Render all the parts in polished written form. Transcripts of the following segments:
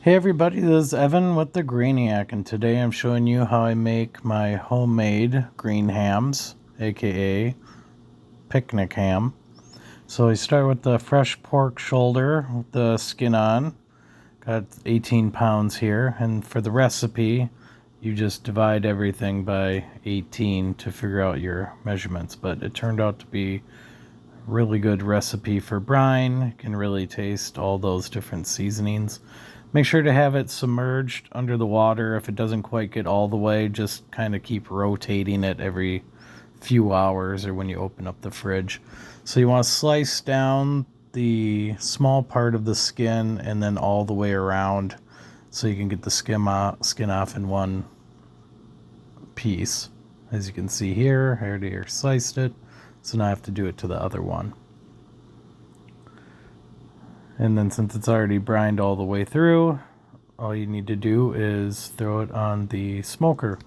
Hey everybody, this is Evan with the Greeniac, and today I'm showing you how I make my homemade green hams, aka picnic ham. So I start with the fresh pork shoulder with the skin on. Got 18 pounds here, and for the recipe, you just divide everything by 18 to figure out your measurements. But it turned out to be a really good recipe for brine. You can really taste all those different seasonings. Make sure to have it submerged under the water. If it doesn't quite get all the way, just kind of keep rotating it every few hours or when you open up the fridge. So you want to slice down the small part of the skin and then all the way around so you can get the skin off in one piece. As you can see here, I already sliced it, so now I have to do it to the other one. And then since it's already brined all the way through, all you need to do is throw it on the smoker.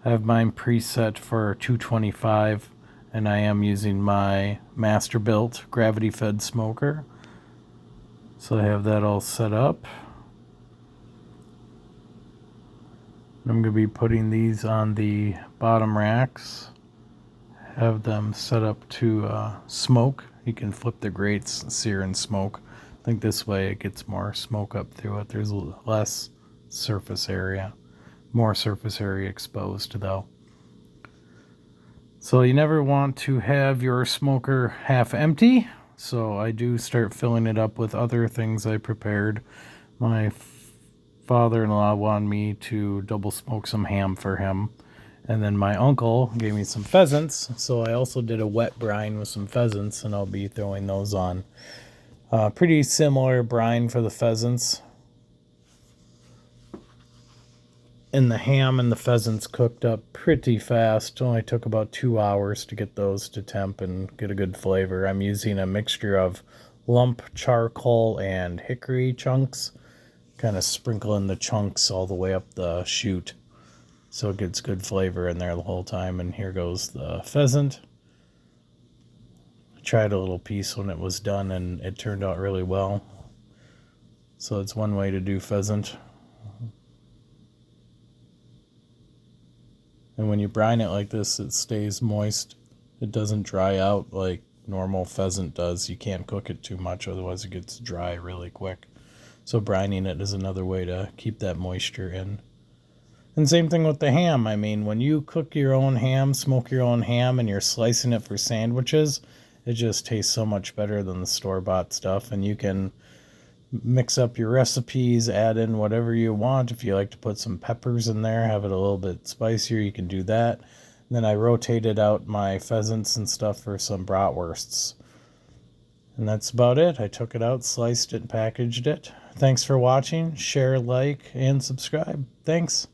I have mine preset for 225, and I am using my Masterbuilt gravity-fed smoker. So I have that all set up. I'm going to be putting these on the bottom racks. Have them set up to smoke. You can flip the grates, sear and smoke. I think this way it gets more smoke up through it. There's less surface area, more surface area exposed though. So you never want to have your smoker half empty. So I do start filling it up with other things I prepared. My father-in-law wanted me to double smoke some ham for him. And then my uncle gave me some pheasants. So I also did a wet brine with some pheasants, and I'll be throwing those on. Pretty similar brine for the pheasants. And the ham and the pheasants cooked up pretty fast. Only took about 2 hours to get those to temp and get a good flavor. I'm using a mixture of lump charcoal and hickory chunks. Kind of sprinkling the chunks all the way up the chute, so it gets good flavor in there the whole time. And here goes the pheasant. Tried a little piece when it was done and it turned out really well. So it's one way to do pheasant. And when you brine it like this, it stays moist. It doesn't dry out like normal pheasant does. You can't cook it too much, otherwise it gets dry really quick. So brining it is another way to keep that moisture in. And same thing with the ham. I mean, when you cook your own ham, smoke your own ham, and you're slicing it for sandwiches, it just tastes so much better than the store-bought stuff. And you can mix up your recipes, add in whatever you want. If you like to put some peppers in there, have it a little bit spicier, you can do that. And then I rotated out my pheasants and stuff for some bratwursts. And that's about it. I took it out, sliced it, and packaged it. Thanks for watching. Share, like, and subscribe. Thanks.